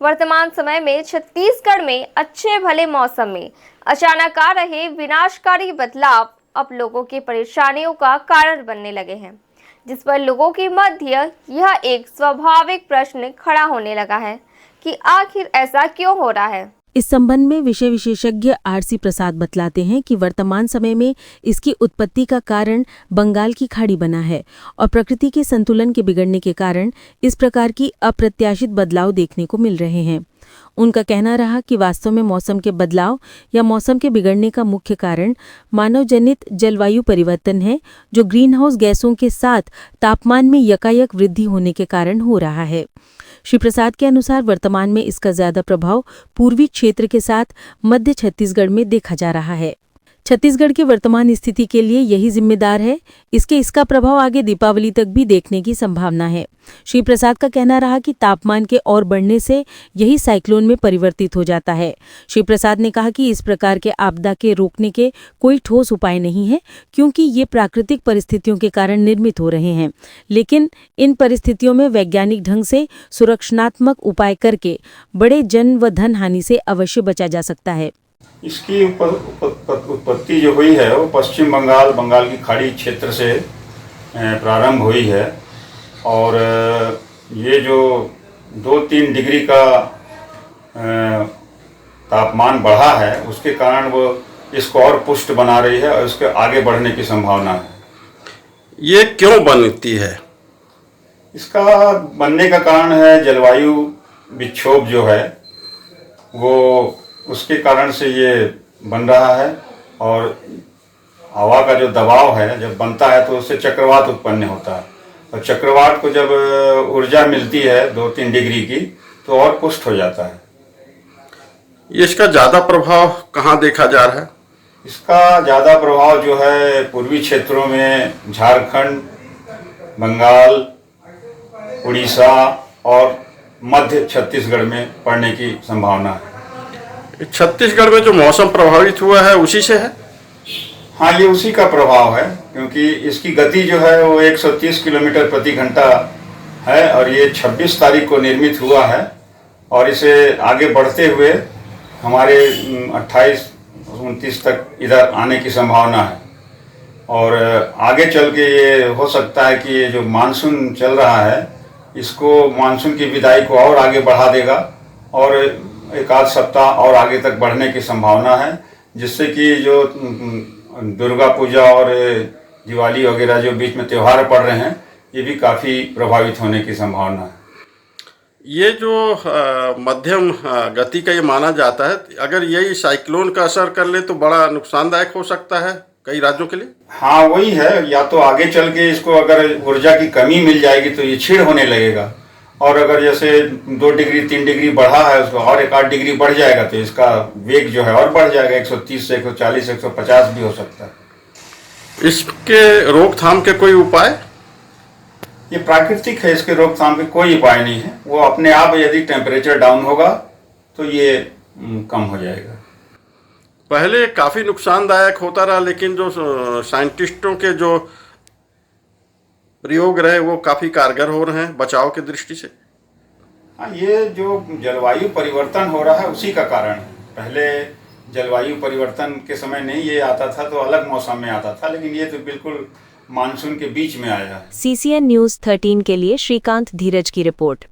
वर्तमान समय में छत्तीसगढ़ में अच्छे भले मौसम में अचानक आ रहे विनाशकारी बदलाव अब लोगों की परेशानियों का कारण बनने लगे हैं, जिस पर लोगों के मध्य यह एक स्वाभाविक प्रश्न खड़ा होने लगा है कि आखिर ऐसा क्यों हो रहा है। इस संबंध में विषय विशेषज्ञ आरसी प्रसाद बतलाते हैं कि वर्तमान समय में इसकी उत्पत्ति का कारण बंगाल की खाड़ी बना है और प्रकृति के संतुलन के बिगड़ने के कारण इस प्रकार की अप्रत्याशित बदलाव देखने को मिल रहे हैं। उनका कहना रहा कि वास्तव में मौसम के बदलाव या मौसम के बिगड़ने का मुख्य कारण मानव जनित जलवायु परिवर्तन है, जो ग्रीन हाउस गैसों के साथ तापमान में यकायक वृद्धि होने के कारण हो रहा है। श्री प्रसाद के अनुसार वर्तमान में इसका ज्यादा प्रभाव पूर्वी क्षेत्र के साथ मध्य छत्तीसगढ़ में देखा जा रहा है। छत्तीसगढ़ की वर्तमान स्थिति के लिए यही जिम्मेदार है। इसका प्रभाव आगे दीपावली तक भी देखने की संभावना है। श्री प्रसाद का कहना रहा कि तापमान के और बढ़ने से यही साइक्लोन में परिवर्तित हो जाता है। श्री प्रसाद ने कहा कि इस प्रकार के आपदा के रोकने के कोई ठोस उपाय नहीं है, क्योंकि ये प्राकृतिक परिस्थितियों के कारण निर्मित हो रहे हैं, लेकिन इन परिस्थितियों में वैज्ञानिक ढंग से सुरक्षात्मक उपाय करके बड़े जन व धन हानि से अवश्य बचा जा सकता है। इसकी उत्पत्ति जो हुई है वो पश्चिम बंगाल की खाड़ी क्षेत्र से प्रारंभ हुई है और ये जो 2-3 डिग्री का तापमान बढ़ा है उसके कारण वो इसको और पुष्ट बना रही है और उसके आगे बढ़ने की संभावना है। ये क्यों बनती है? इसका बनने का कारण है जलवायु विक्षोभ जो है वो उसके कारण से ये बन रहा है और हवा का जो दबाव है जब बनता है तो उससे चक्रवात उत्पन्न होता है और चक्रवात को जब ऊर्जा मिलती है 2-3 डिग्री की तो और पुष्ट हो जाता है। इसका ज़्यादा प्रभाव कहाँ देखा जा रहा है? इसका ज़्यादा प्रभाव जो है पूर्वी क्षेत्रों में झारखंड, बंगाल, उड़ीसा और मध्य छत्तीसगढ़ में पड़ने की संभावना है। छत्तीसगढ़ में जो मौसम प्रभावित हुआ है उसी से है? हाँ, ये उसी का प्रभाव है, क्योंकि इसकी गति जो है वो 130 किलोमीटर प्रति घंटा है और ये 26 तारीख को निर्मित हुआ है और इसे आगे बढ़ते हुए हमारे 28-29 तक इधर आने की संभावना है और आगे चल के ये हो सकता है कि ये जो मानसून चल रहा है इसको मानसून की विदाई को और आगे बढ़ा देगा और एक आध सप्ताह और आगे तक बढ़ने की संभावना है, जिससे कि जो दुर्गा पूजा और दिवाली वगैरह जो बीच में त्यौहार पड़ रहे हैं ये भी काफ़ी प्रभावित होने की संभावना है। ये जो मध्यम गति का ये माना जाता है, अगर यही साइक्लोन का असर कर ले तो बड़ा नुकसानदायक हो सकता है कई राज्यों के लिए। हाँ, वही है, या तो आगे चल के इसको अगर ऊर्जा की कमी मिल जाएगी तो ये क्षीण होने लगेगा और अगर जैसे 2 डिग्री 3 डिग्री बढ़ा है उसको और 1-8 डिग्री बढ़ जाएगा तो इसका वेग जो है और बढ़ जाएगा, 130 से 140 150 भी हो सकता है। इसके रोकथाम के कोई उपाय? ये प्राकृतिक है, इसके रोकथाम के कोई उपाय नहीं है। वो अपने आप यदि टेम्परेचर डाउन होगा तो ये कम हो जाएगा। पहले काफ़ी नुकसानदायक होता रहा, लेकिन जो साइंटिस्टों के जो प्रयोग रहे वो काफ़ी कारगर हो रहे हैं बचाव की दृष्टि से। हाँ, ये जो जलवायु परिवर्तन हो रहा है उसी का कारण है। पहले जलवायु परिवर्तन के समय नहीं ये आता था तो अलग मौसम में आता था, लेकिन ये तो बिल्कुल मानसून के बीच में आया है। CCN न्यूज़ 13 के लिए श्रीकांत धीरज की रिपोर्ट।